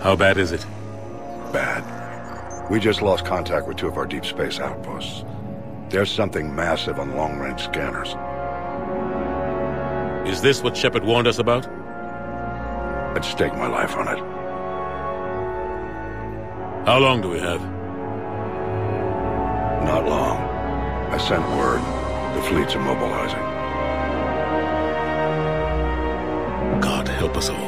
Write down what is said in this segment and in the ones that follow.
How bad is it? Bad. We just lost contact with 2 of our deep space outposts. There's something massive on long-range scanners. Is this what Shepard warned us about? I'd stake my life on it. How long do we have? Not long. I sent word. The fleet's immobilizing. God help us all.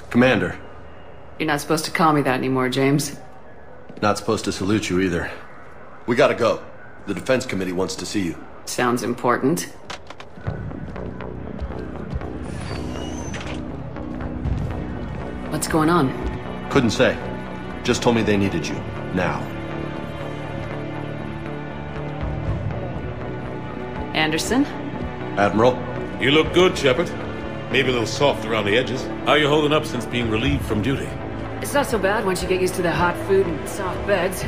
Commander. You're not supposed to call me that anymore, James. Not supposed to salute you either. We gotta go. The Defense Committee wants to see you. Sounds important. What's going on? Couldn't say. Just told me they needed you. Now. Anderson? Admiral? You look good, Shepard. Maybe a little soft around the edges. How you holding up since being relieved from duty? It's not so bad once you get used to the hot food and soft beds.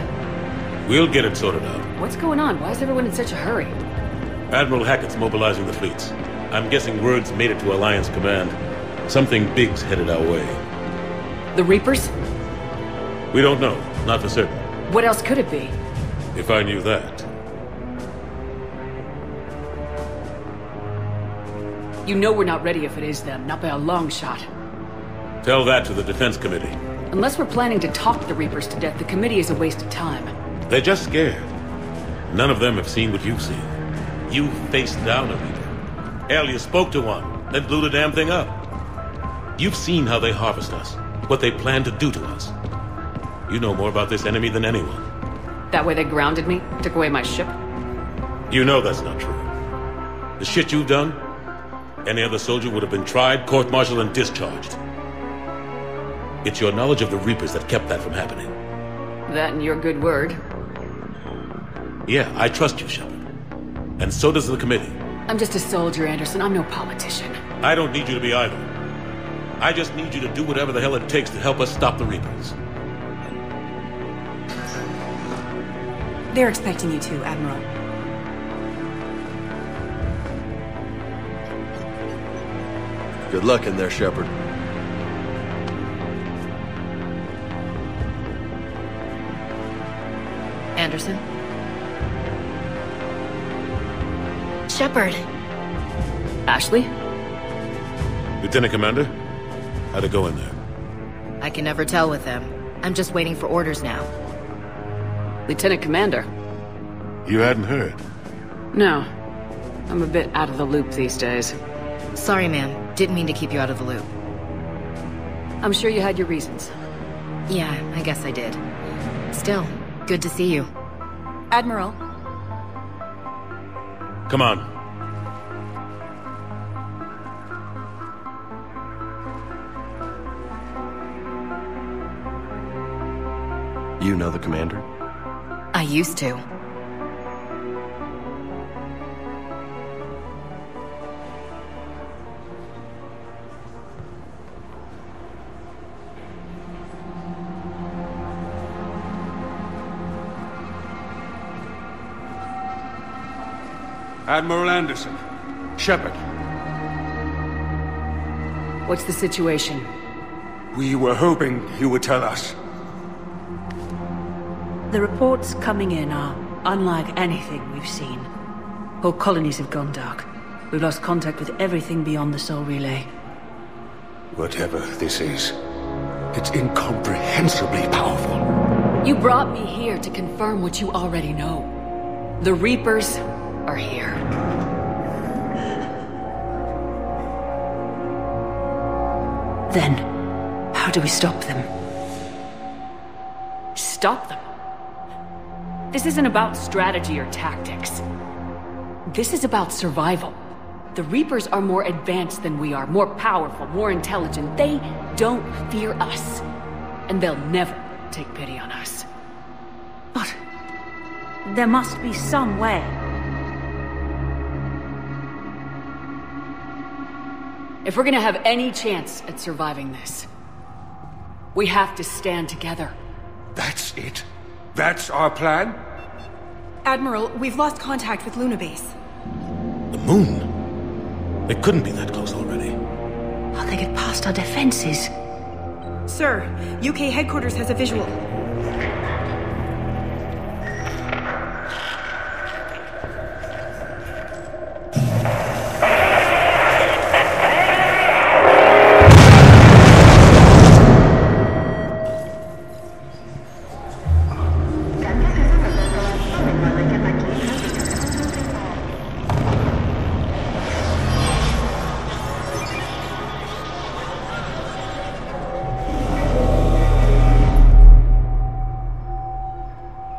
We'll get it sorted out. What's going on? Why is everyone in such a hurry? Admiral Hackett's mobilizing the fleets. I'm guessing word's made it to Alliance Command. Something big's headed our way. The Reapers? We don't know. Not for certain. What else could it be? If I knew that. You know we're not ready if it is them, not by a long shot. Tell that to the Defense Committee. Unless we're planning to talk the Reapers to death, the committee is a waste of time. They're just scared. None of them have seen what you've seen. You faced down a Reaper. Hell, you spoke to one, then blew the damn thing up. You've seen how they harvest us, what they plan to do to us. You know more about this enemy than anyone. That way they grounded me, took away my ship? You know that's not true. The shit you've done, any other soldier would have been tried, court-martialed, and discharged. It's your knowledge of the Reapers that kept that from happening. That and your good word. Yeah, I trust you, Shepard. And so does the committee. I'm just a soldier, Anderson. I'm no politician. I don't need you to be either. I just need you to do whatever the hell it takes to help us stop the Reapers. They're expecting you to, Admiral. Good luck in there, Shepard. Anderson? Shepard. Ashley? Lieutenant Commander, how'd it go in there? I can never tell with them. I'm just waiting for orders now. Lieutenant Commander? You hadn't heard? No. I'm a bit out of the loop these days. Sorry, ma'am. Didn't mean to keep you out of the loop. I'm sure you had your reasons. Yeah, I guess I did. Still, good to see you. Admiral. Come on. You know the commander? I used to. Admiral Anderson. Shepard. What's the situation? We were hoping you would tell us. The reports coming in are unlike anything we've seen. Whole colonies have gone dark. We've lost contact with everything beyond the Soul Relay. Whatever this is, it's incomprehensibly powerful. You brought me here to confirm what you already know. The Reapers are here. Then, how do we stop them? Stop them? This isn't about strategy or tactics. This is about survival. The Reapers are more advanced than we are, more powerful, more intelligent. They don't fear us. And they'll never take pity on us. But there must be some way. If we're gonna have any chance at surviving this, we have to stand together. That's it? That's our plan? Admiral, we've lost contact with Luna Base. The moon? They couldn't be that close already. How'd they get past our defenses? Sir, UK headquarters has a visual.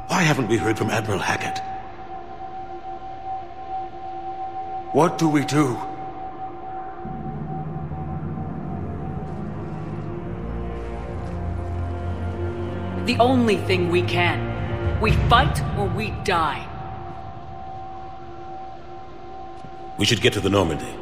Why haven't we heard from Admiral Hackett? What do we do? The only thing we can. We fight or we die. We should get to the Normandy.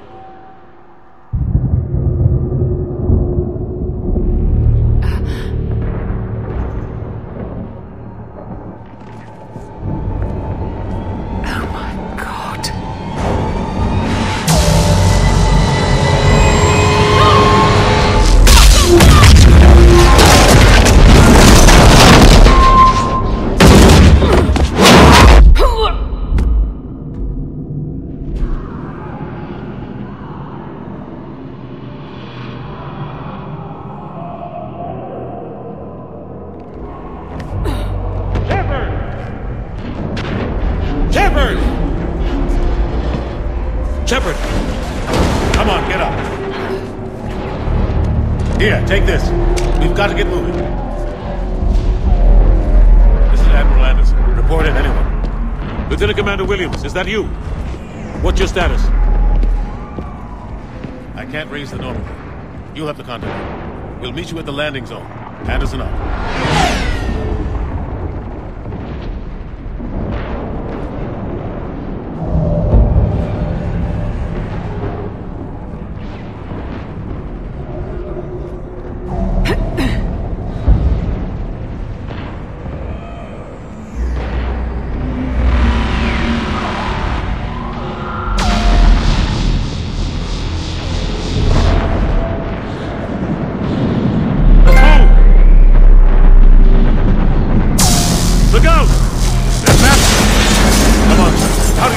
Shepard! Come on, get up. Here, take this. We've got to get moving. This is Admiral Anderson. Report in, anyone. Lieutenant Commander Williams, is that you? What's your status? I can't raise the Normandy. You'll have to contact me. We'll meet you at the landing zone. Anderson out.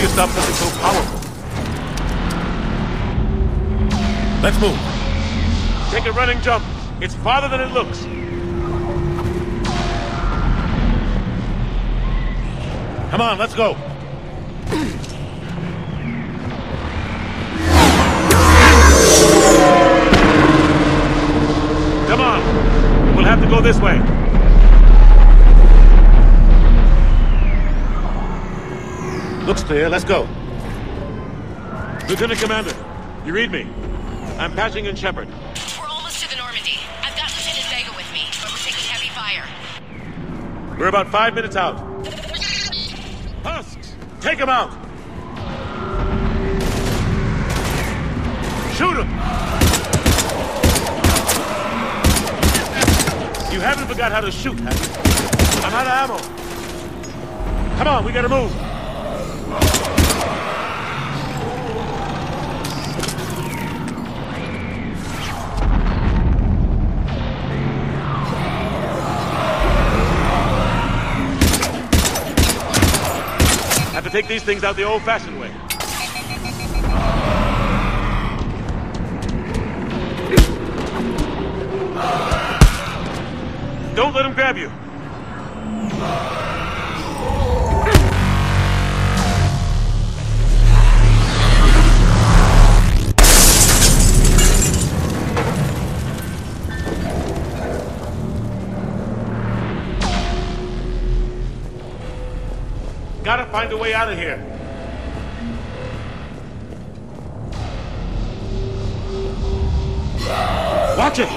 Stop something so powerful. Let's move. Take a running jump. It's farther than it looks. Come on, let's go. Come on. We'll have to go this way. Looks clear, let's go. Lieutenant Commander, you read me? I'm patching in Shepard. We're almost to the Normandy. I've got Lieutenant Vega with me, but we're taking heavy fire. We're about 5 minutes out. Husks, take him out! Shoot him! You haven't forgot how to shoot, have you? I'm out of ammo. Come on, we gotta move. Have to take these things out the old-fashioned way. Don't let him grab you. Gotta find a way out of here. Watch it!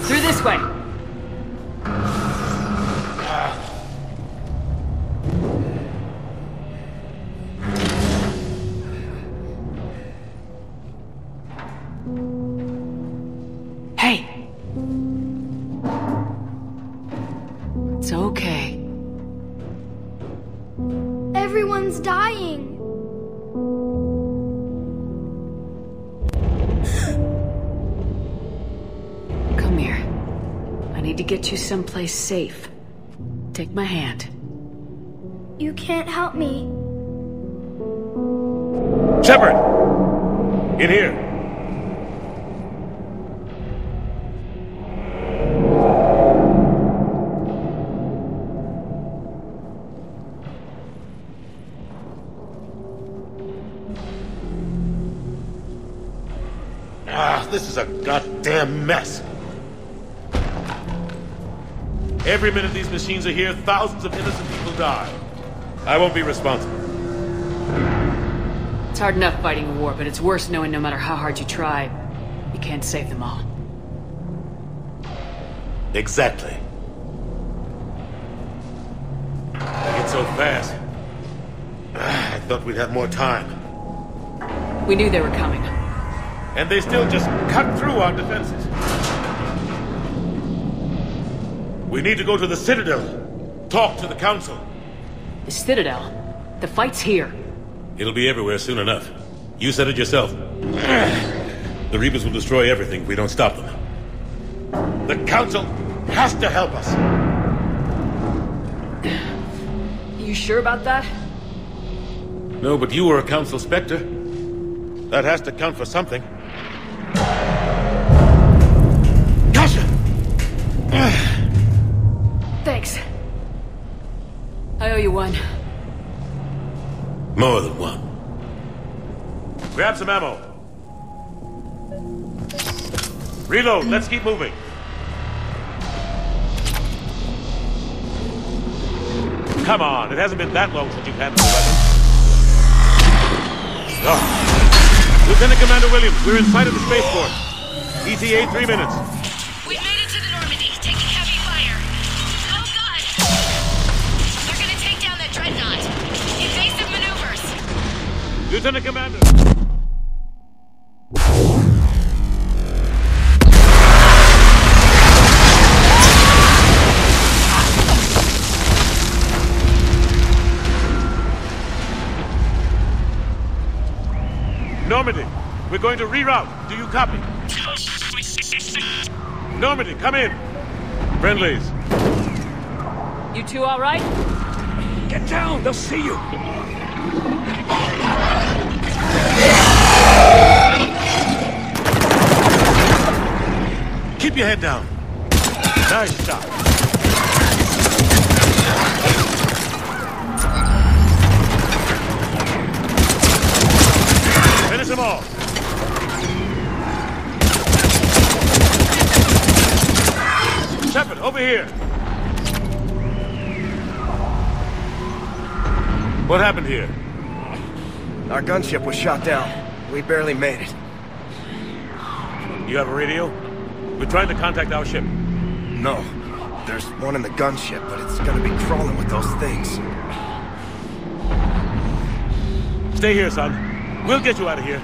Through this way. Hey. It's okay. Everyone's dying. Come here. I need to get you someplace safe. Take my hand. You can't help me. Shepard! In here. This is a goddamn mess. Every minute these machines are here, thousands of innocent people die. I won't be responsible. It's hard enough fighting a war, but it's worse knowing no matter how hard you try, you can't save them all. Exactly. It's so fast. I thought we'd have more time. We knew they were coming. And they still just cut through our defenses. We need to go to the Citadel. Talk to the Council. The Citadel? The fight's here. It'll be everywhere soon enough. You said it yourself. The Reapers will destroy everything if we don't stop them. The Council has to help us. You sure about that? No, but you were a Council Spectre. That has to count for something. Gotcha! Thanks. I owe you one. More than one. Grab some ammo. Reload, let's keep moving. Come on, it hasn't been that long since you've handled a weapon. Oh. Lieutenant Commander Williams, we're in sight of the spaceport. ETA 3 minutes. We've made it to the Normandy, taking heavy fire. Oh god! They're gonna take down that dreadnought. Evasive maneuvers. Lieutenant Commander! Normandy, we're going to reroute. Do you copy? Normandy, come in. Friendlies. You two all right? Get down! They'll see you! Keep your head down. Nice shot. Finish them all. Shepard, over here. What happened here? Our gunship was shot down. We barely made it. You have a radio? We're trying to contact our ship. No. There's one in the gunship, but it's gonna be crawling with those things. Stay here, son. We'll get you out of here.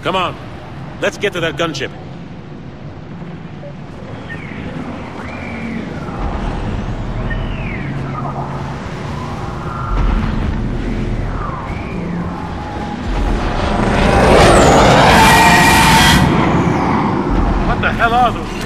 Come on. Let's get to that gunship. What the hell are those things?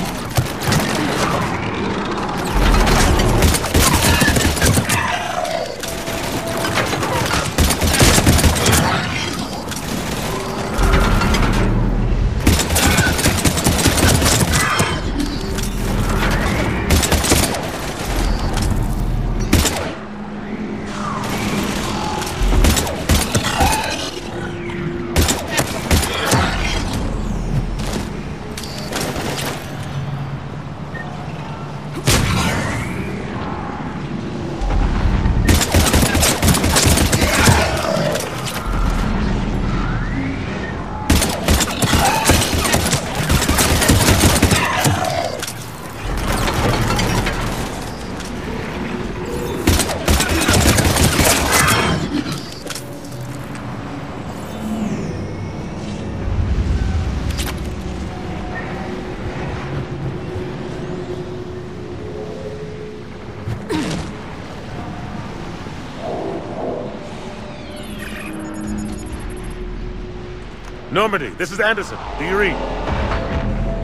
Normandy, this is Anderson. Do you read?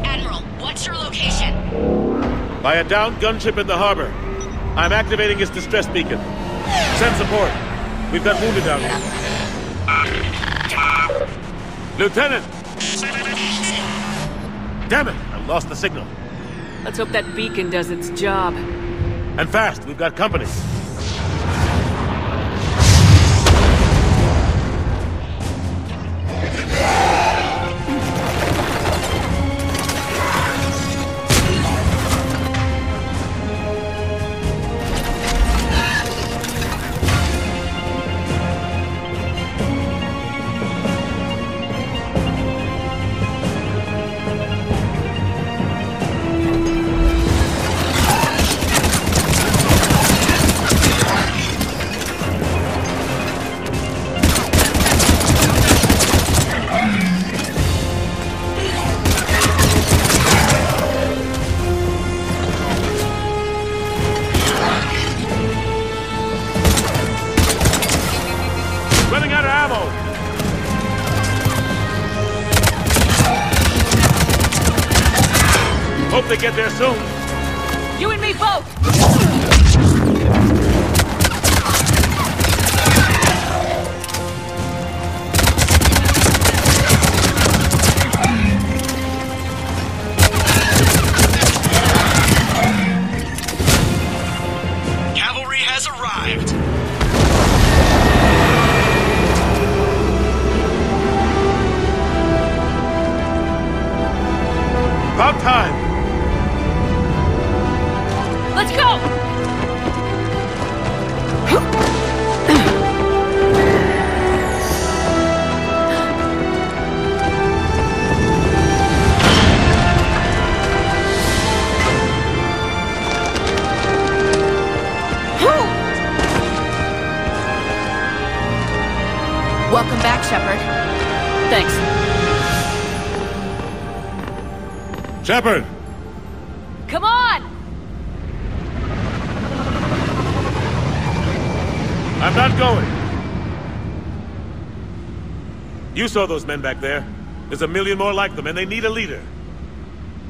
Admiral, what's your location? By a downed gunship in the harbor. I'm activating its distress beacon. Send support. We've got wounded down here. Lieutenant! Damn it! I lost the signal. Let's hope that beacon does its job. And fast, we've got company. Hope they get there soon. You and me both! Cavalry has arrived. About time. Let's go! Welcome back, Shepard. Thanks. Shepard! Come on! I'm not going. You saw those men back there. There's a million more like them, and they need a leader.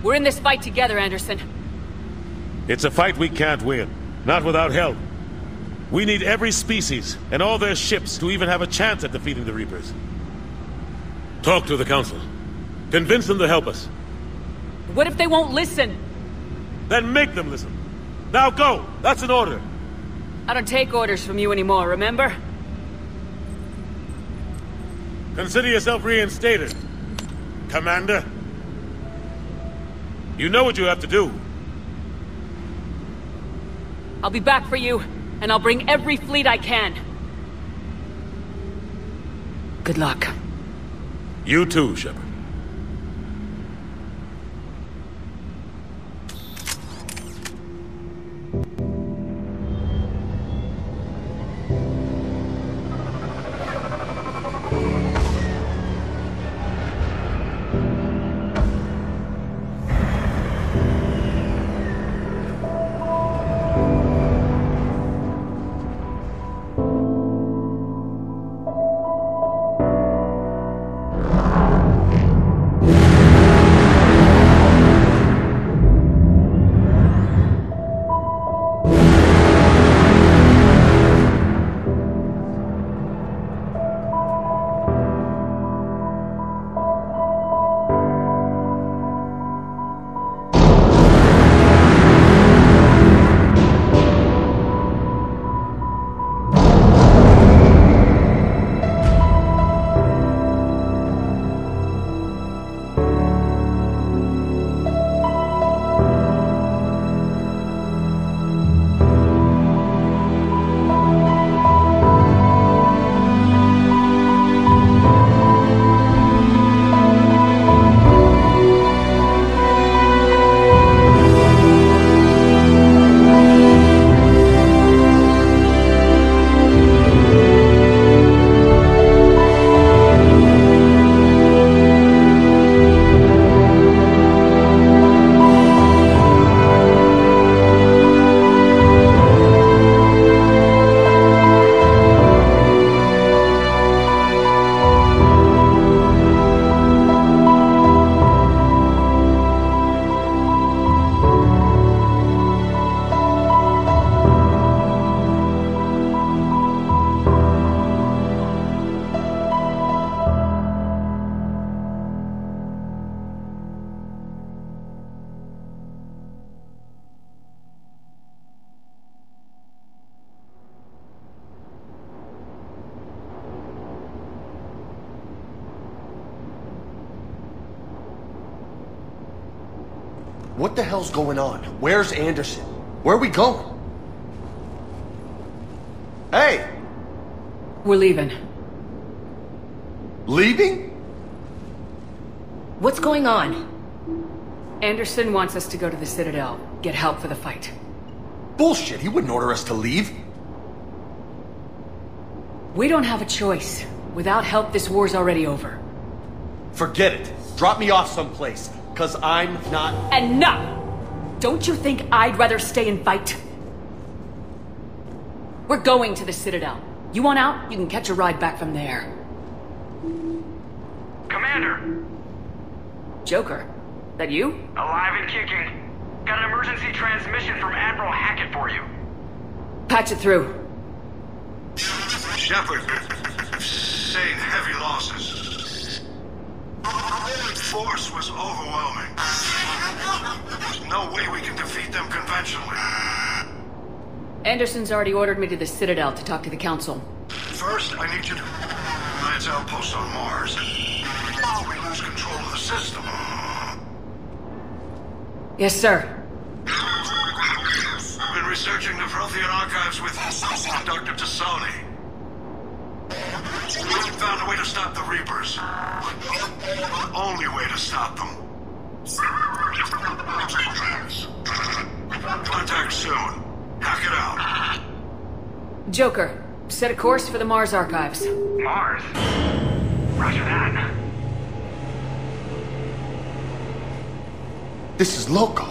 We're in this fight together, Anderson. It's a fight we can't win. Not without help. We need every species, and all their ships, to even have a chance at defeating the Reapers. Talk to the Council. Convince them to help us. What if they won't listen? Then make them listen. Now go! That's an order. I don't take orders from you anymore, remember? Consider yourself reinstated, Commander. You know what you have to do. I'll be back for you, and I'll bring every fleet I can. Good luck. You too, Shepard. What the hell's going on? Where's Anderson? Where are we going? Hey! We're leaving. Leaving? What's going on? Anderson wants us to go to the Citadel, get help for the fight. Bullshit, he wouldn't order us to leave. We don't have a choice. Without help, this war's already over. Forget it. Drop me off someplace, cause I'm not... Enough! Don't you think I'd rather stay and fight? We're going to the Citadel. You want out? You can catch a ride back from there. Commander! Joker, that you? Alive and kicking. Got an emergency transmission from Admiral Hackett for you. Patch it through. Shepard, saying heavy losses. The force was overwhelming. There's no way we can defeat them conventionally. Anderson's already ordered me to the Citadel to talk to the Council. First, I need you to Alliance outpost on Mars. We lose control of the system. Yes, sir. I've been researching the Prothean archives with Dr. Tassoni. We found a way to stop the Reapers. The only way to stop them. Contact soon. Hack it out. Joker, set a course for the Mars archives. Mars? Roger that. This is loco.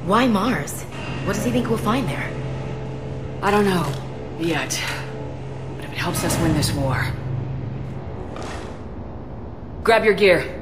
Why Mars? What does he think we'll find there? I don't know. Yet. But if it helps us win this war... Grab your gear.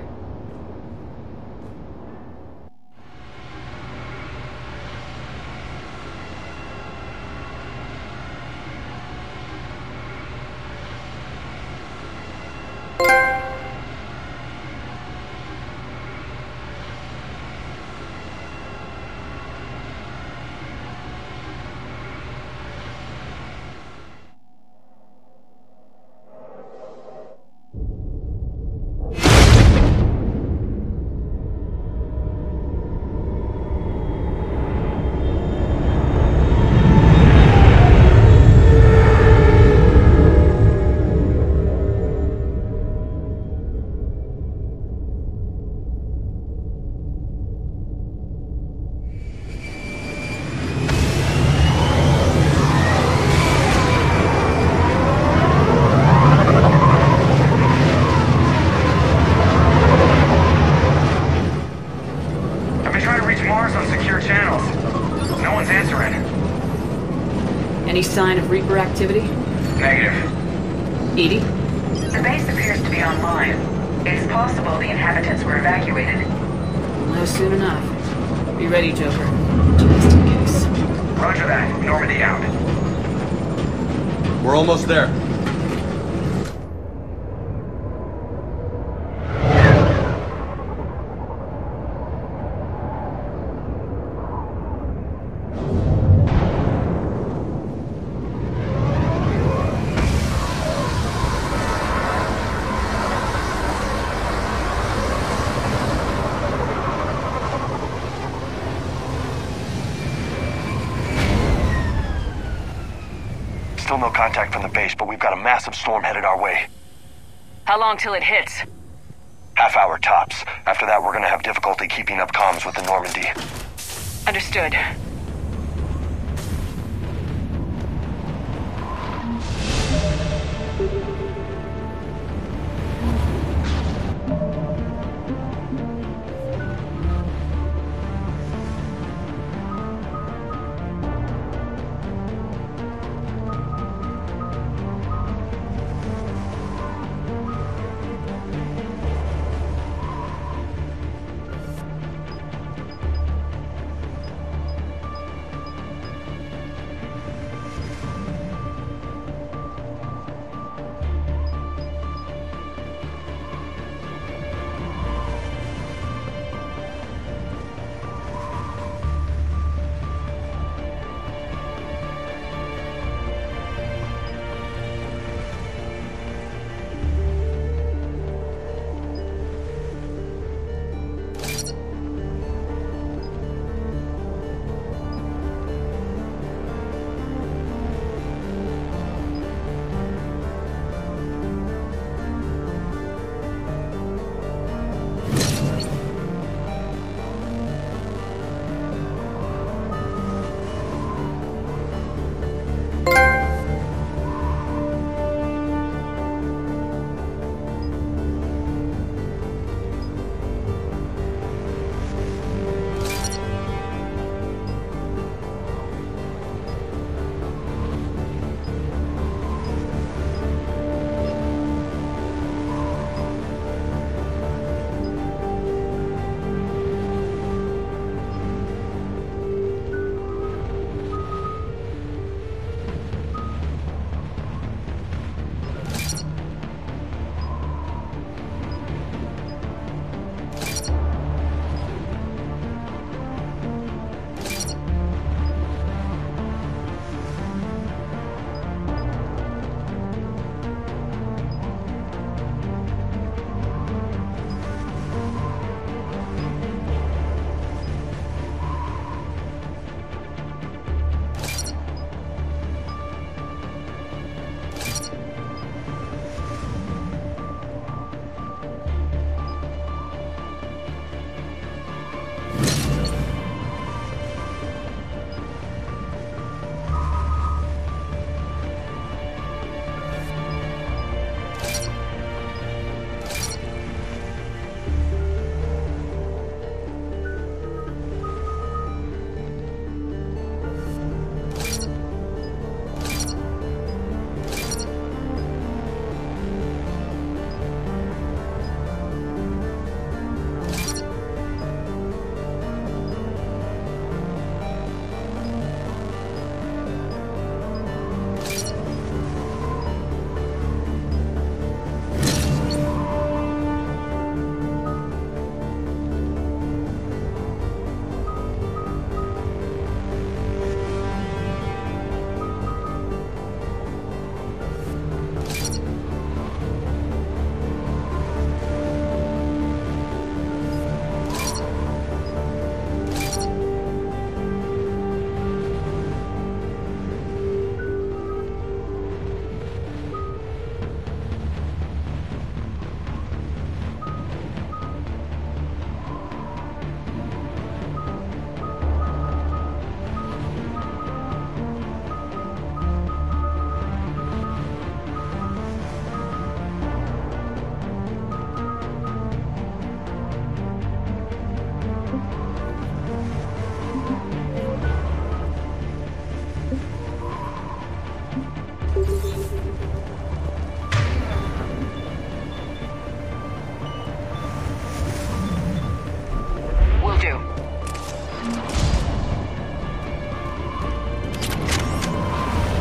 Any sign of Reaper activity? Negative. Edie? The base appears to be online. It's possible the inhabitants were evacuated. No, soon enough. Be ready, Joker. Just in case. Roger that. Normandy out. We're almost there. Still no contact from the base, but we've got a massive storm headed our way. How long till it hits? Half hour tops. After that, we're gonna have difficulty keeping up comms with the Normandy. Understood.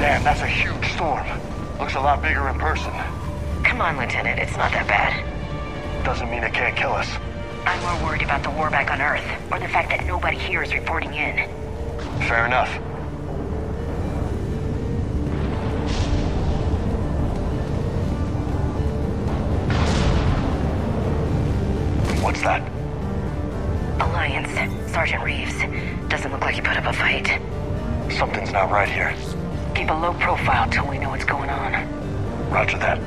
Man, that's a huge storm. Looks a lot bigger in person. Come on, Lieutenant, it's not that bad. Doesn't mean it can't kill us. I'm more worried about the war back on Earth, or the fact that nobody here is reporting in. Fair enough. What's that? Alliance. Sergeant Reeves. Doesn't look like he put up a fight. Something's not right here. Keep a low profile till we know what's going on. Roger that.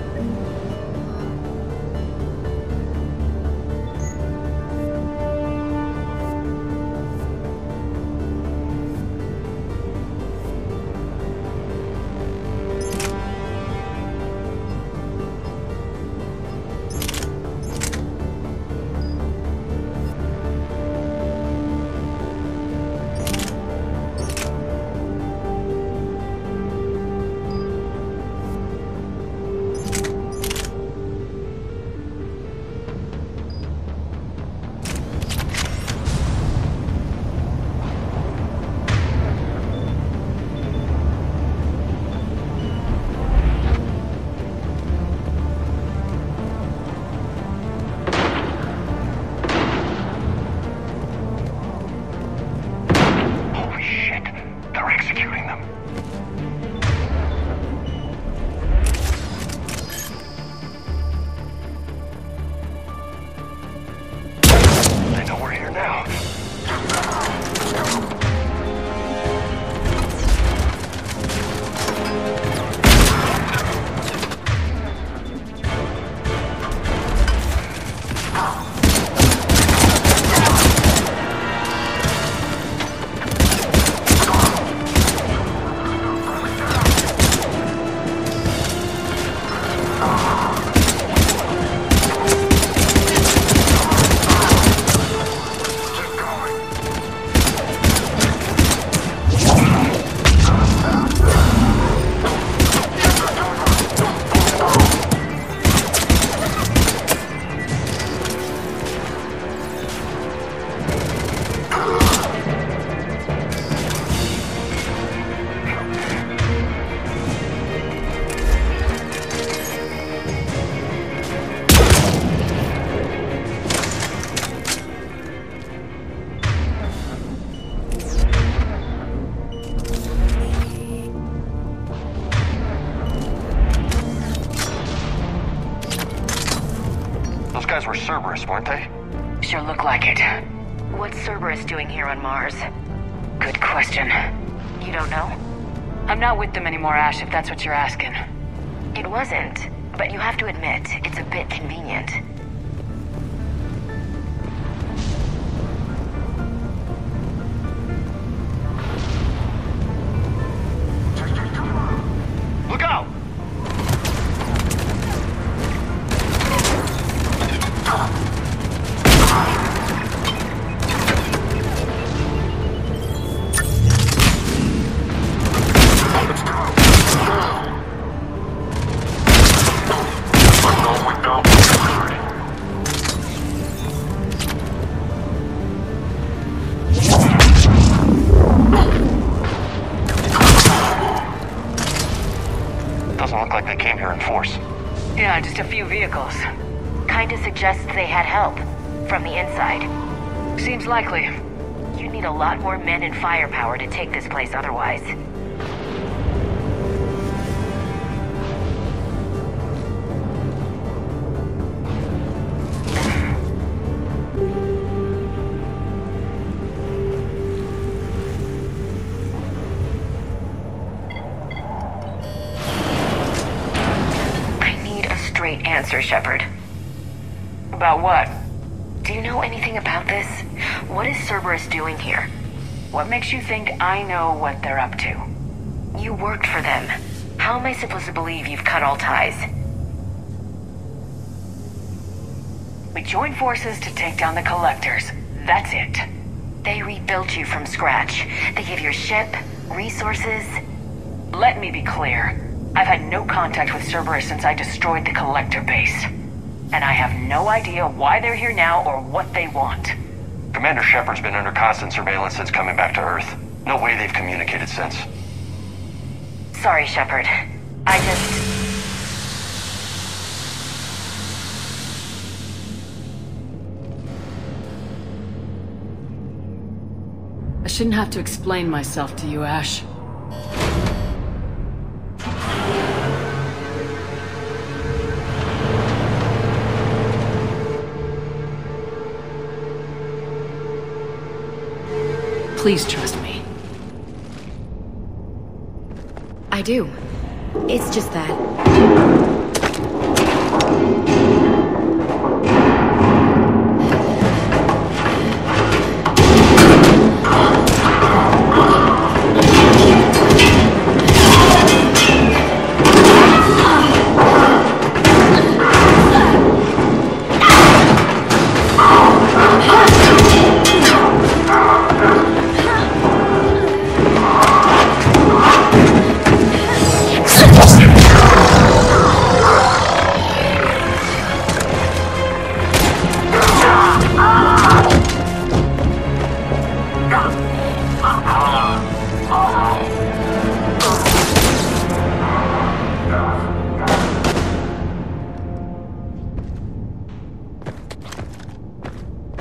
guys were Cerberus, weren't they? Sure look like it. What's Cerberus doing here on Mars? Good question. You don't know? I'm not with them anymore, Ash, if that's what you're asking. It wasn't, but you have to admit, it's a bit convenient. Look out! Doesn't look like they came here in force. Yeah, just a few vehicles. Kinda suggests they had help. From the inside. Seems likely. You need a lot more men and firepower to take this place otherwise. Answer, Shepard. About what? Do you know anything about this? What is Cerberus doing here? What makes you think I know what they're up to? You worked for them. How am I supposed to believe you've cut all ties? We joined forces to take down the Collectors. That's it. They rebuilt you from scratch. They gave you a ship, resources. Let me be clear. I've had no contact with Cerberus since I destroyed the Collector base. And I have no idea why they're here now or what they want. Commander Shepard's been under constant surveillance since coming back to Earth. No way they've communicated since. Sorry, Shepard. I shouldn't have to explain myself to you, Ash. Please trust me. I do. It's just that...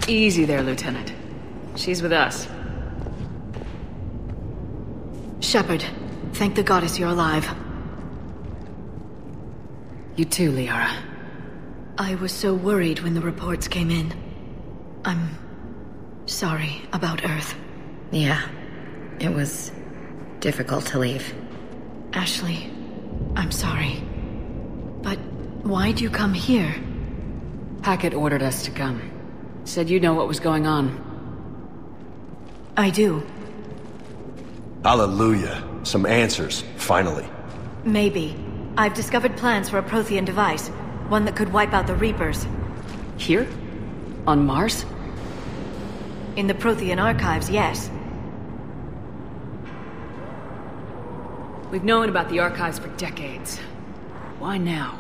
Easy there, Lieutenant. She's with us. Shepard, thank the goddess you're alive. You too, Liara. I was so worried when the reports came in. I'm sorry about Earth. Yeah, it was difficult to leave. Ashley, I'm sorry. But why'd you come here? Hackett ordered us to come. Said you know what was going on. I do. Hallelujah. Some answers, finally. Maybe. I've discovered plans for a Prothean device. One that could wipe out the Reapers. Here? On Mars? In the Prothean archives, yes. We've known about the archives for decades. Why now?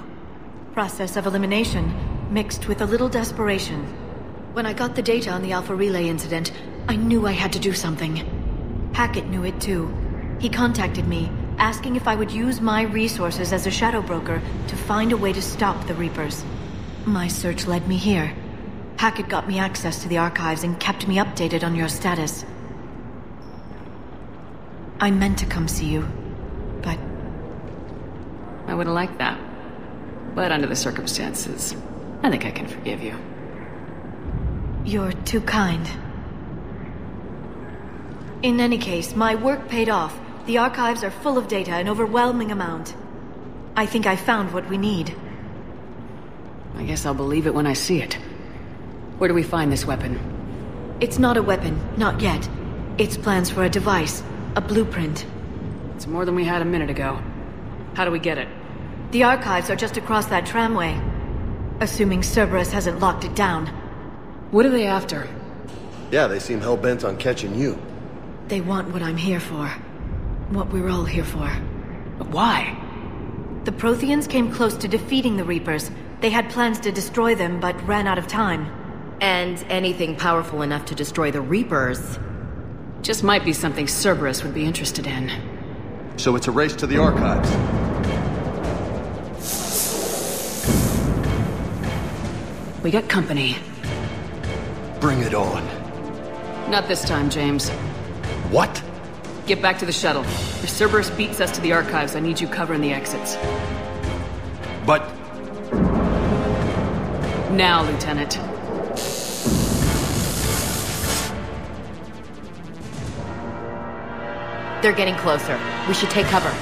Process of elimination, mixed with a little desperation. When I got the data on the Alpha Relay incident, I knew I had to do something. Hackett knew it too. He contacted me, asking if I would use my resources as a shadow broker to find a way to stop the Reapers. My search led me here. Hackett got me access to the archives and kept me updated on your status. I meant to come see you, but... I would have liked that. But under the circumstances, I think I can forgive you. You're too kind. In any case, my work paid off. The archives are full of data, an overwhelming amount. I think I found what we need. I guess I'll believe it when I see it. Where do we find this weapon? It's not a weapon, not yet. It's plans for a device, a blueprint. It's more than we had a minute ago. How do we get it? The archives are just across that tramway. Assuming Cerberus hasn't locked it down. What are they after? Yeah, they seem hell-bent on catching you. They want what I'm here for. What we're all here for. But why? The Protheans came close to defeating the Reapers. They had plans to destroy them, but ran out of time. And anything powerful enough to destroy the Reapers... Just might be something Cerberus would be interested in. So it's a race to the archives. We got company. Bring it on. Not this time, James. What? Get back to the shuttle. If Cerberus beats us to the archives, I need you covering the exits. But... Now, Lieutenant. They're getting closer. We should take cover.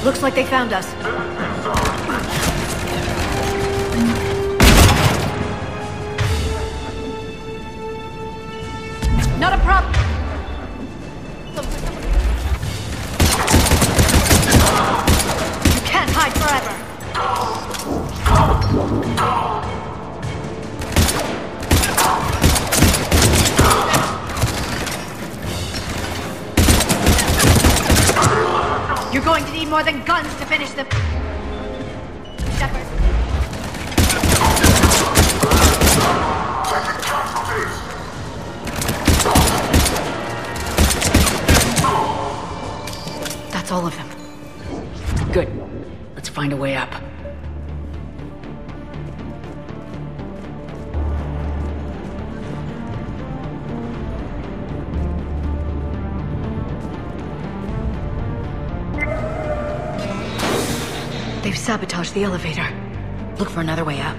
Looks like they found us. Not a problem. You can't hide forever. You're going to need more than guns to finish them. Shepard. That's all of them. Good. Let's find a way up. They've sabotaged the elevator. Look for another way up.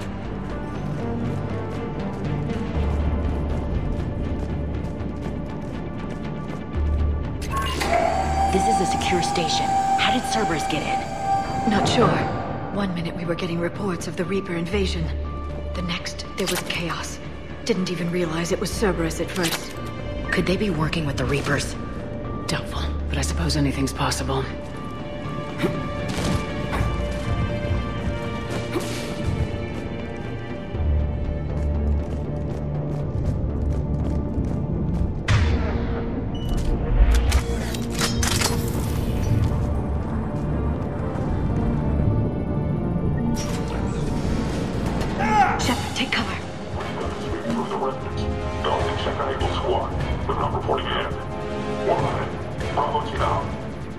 This is a secure station. How did Cerberus get in? Not sure. 1 minute we were getting reports of the Reaper invasion. The next, there was chaos. Didn't even realize it was Cerberus at first. Could they be working with the Reapers? Doubtful, but I suppose anything's possible.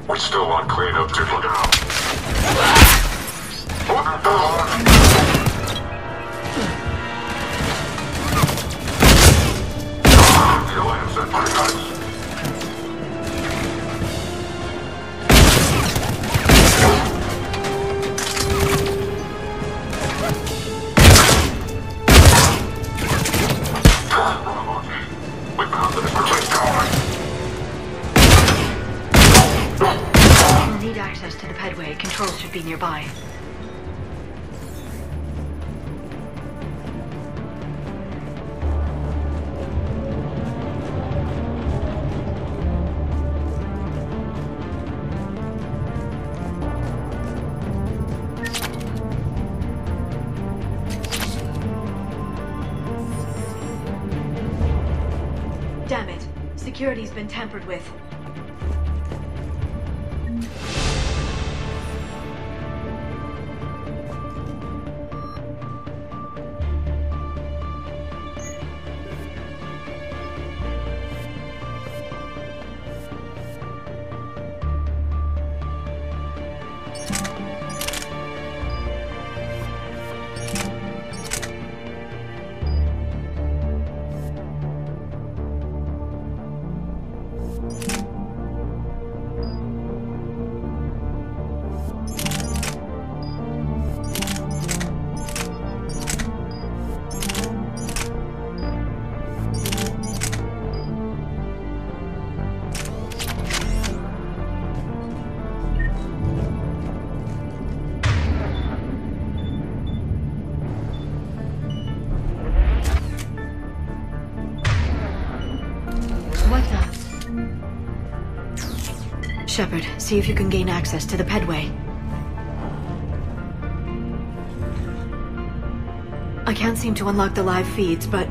We're still on cleanup, dude. Look out! The Alliance sent my guys. We found the British colony. Need access to the pedway. Controls should be nearby. Damn it. Security's been tampered with. Shepard, see if you can gain access to the pedway. I can't seem to unlock the live feeds, but...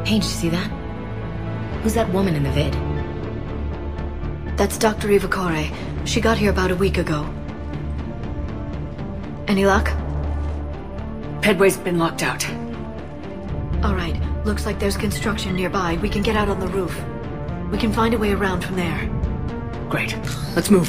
Hey, did you see that? Who's that woman in the vid? That's Dr. Ivakore. She got here about a week ago. Any luck? Pedway's been locked out. Alright, looks like there's construction nearby. We can get out on the roof. We can find a way around from there. Great. Let's move.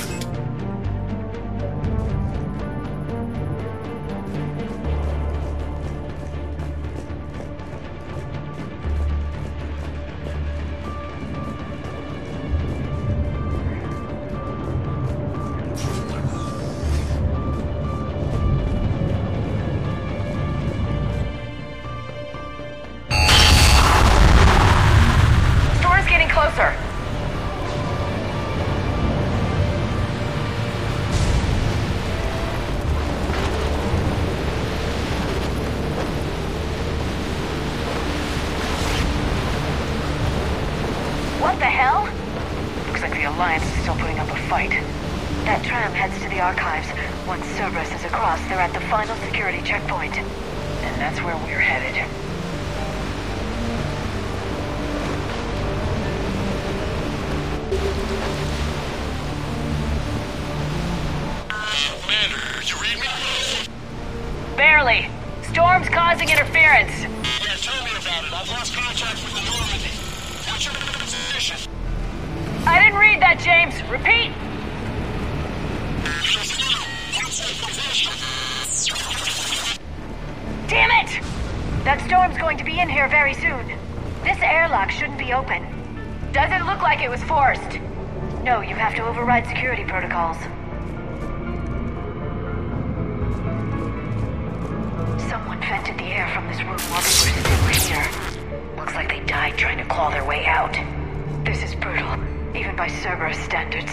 Storm's getting closer. What the hell? Looks like the Alliance is still putting up a fight. That tram heads to the archives. Once Cerberus is across, they're at the final security checkpoint. And that's where we're headed. Commander, you read me? Barely. Storm's causing interference. Yeah, tell me about it. I've lost contact with the Normandy. What's your position? I didn't read that, James. Repeat. Damn it! That storm's going to be in here very soon. This airlock shouldn't be open. Doesn't look like it was forced. No, you have to override security protocols. Someone vented the air from this room while they were still here. Looks like they died trying to claw their way out. This is brutal, even by Cerberus standards.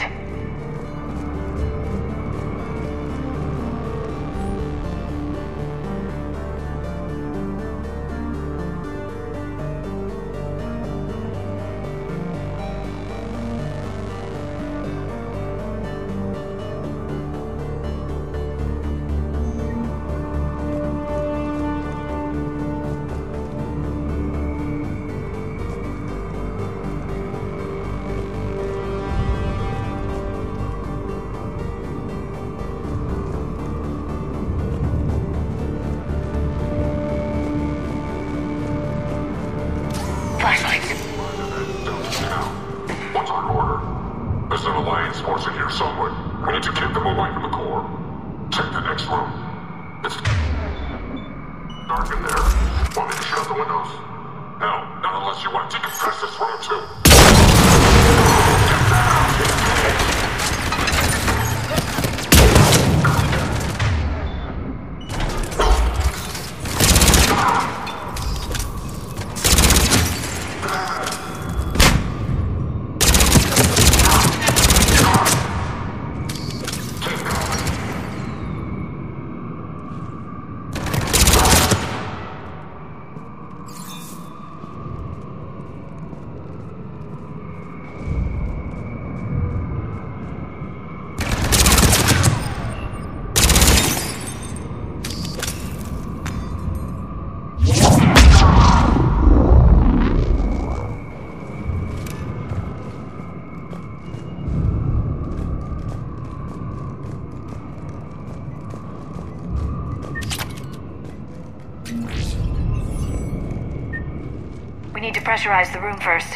We need to pressurize the room first.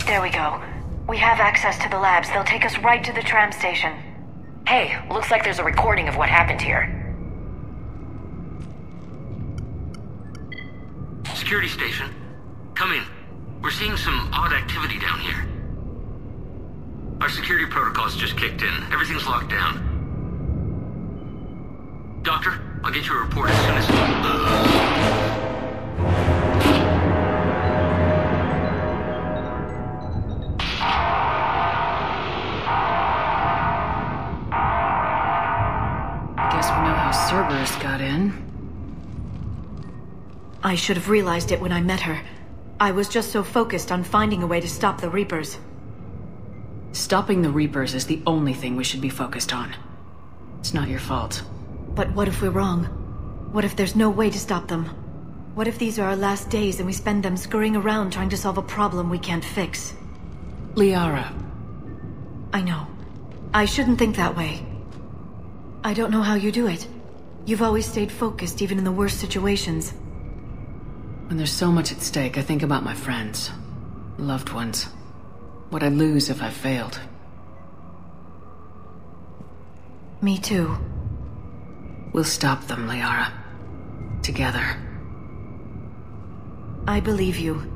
There we go. We have access to the labs. They'll take us right to the tram station. Hey, looks like there's a recording of what happened here. Security station. Come in. We're seeing some odd activity down here. Our security protocols just kicked in. Everything's locked down. Doctor, I'll get you a report as soon as... Guess we know how Cerberus got in. I should have realized it when I met her. I was just so focused on finding a way to stop the Reapers. Stopping the Reapers is the only thing we should be focused on. It's not your fault. But what if we're wrong? What if there's no way to stop them? What if these are our last days and we spend them scurrying around trying to solve a problem we can't fix? Liara. I know. I shouldn't think that way. I don't know how you do it. You've always stayed focused even in the worst situations. When there's so much at stake, I think about my friends, loved ones. What I'd lose if I failed. Me too. We'll stop them, Liara. Together. I believe you.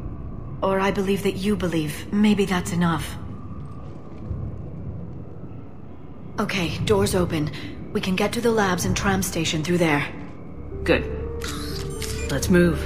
Or I believe that you believe. Maybe that's enough. Okay, doors open. We can get to the labs and tram station through there. Good. Let's move.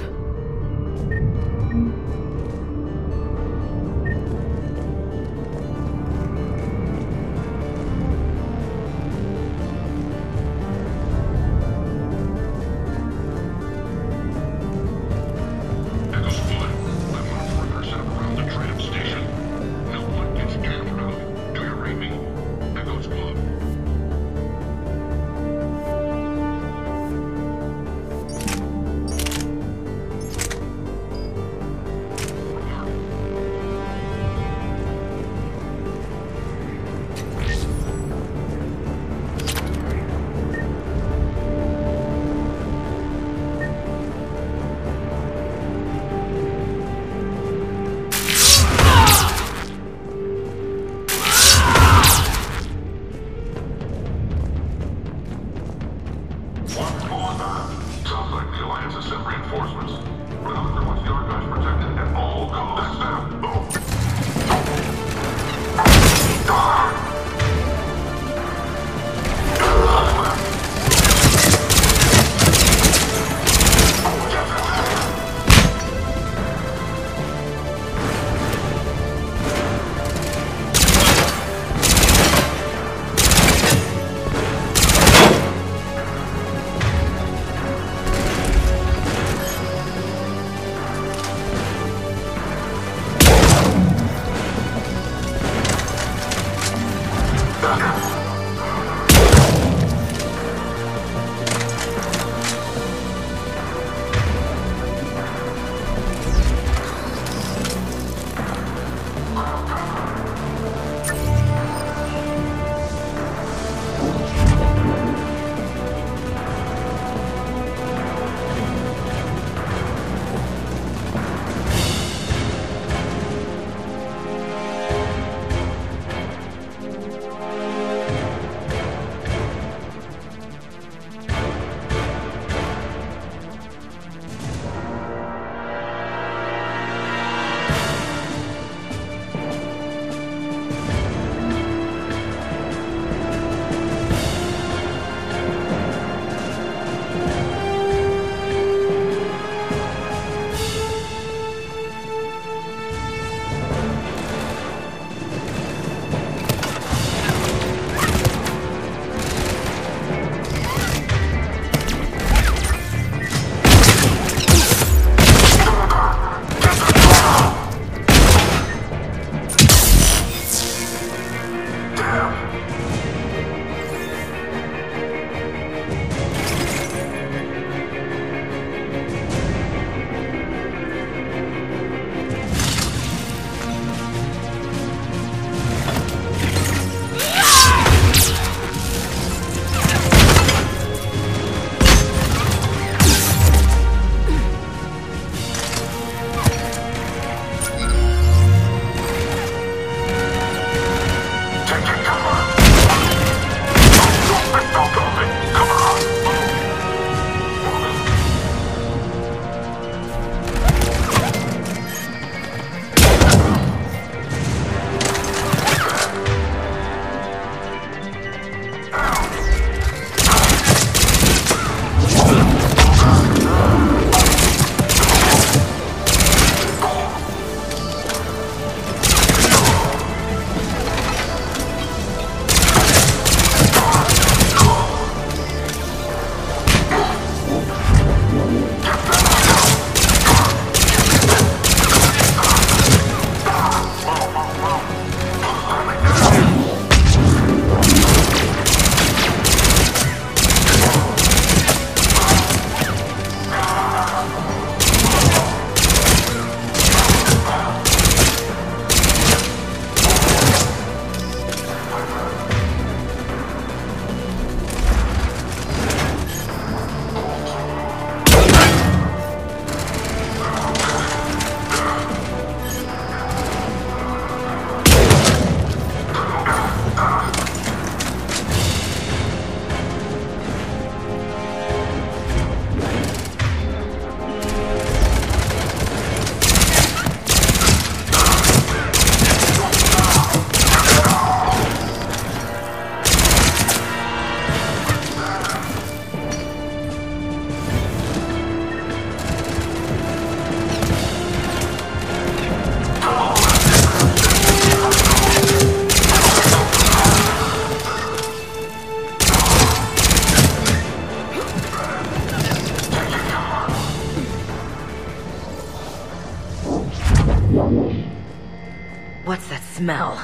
What's that smell?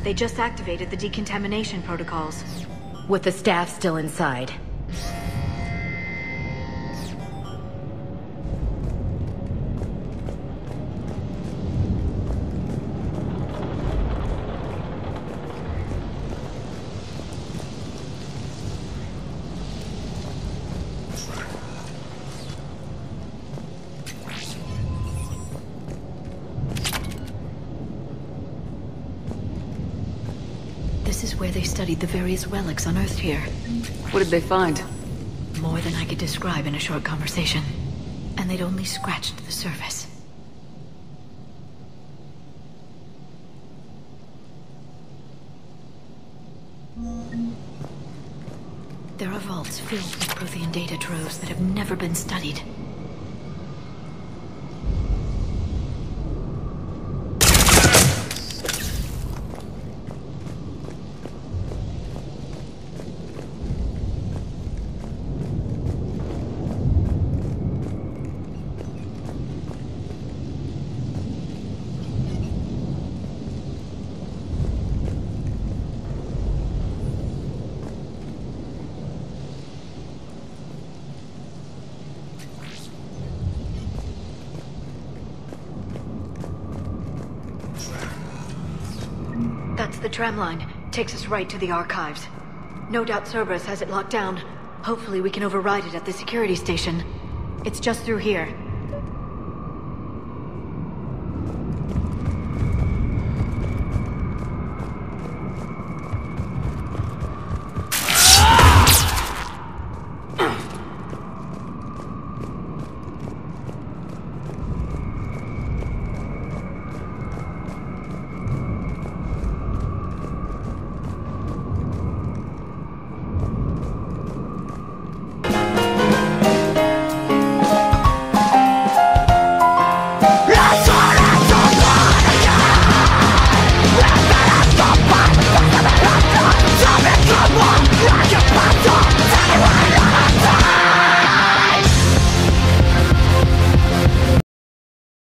They just activated the decontamination protocols. With the staff still inside. This is where they studied the various relics unearthed here. What did they find? More than I could describe in a short conversation. And they'd only scratched the surface. There are vaults filled with Prothean data troves that have never been studied. That's the tram line. Takes us right to the archives. No doubt Cerberus has it locked down. Hopefully we can override it at the security station. It's just through here.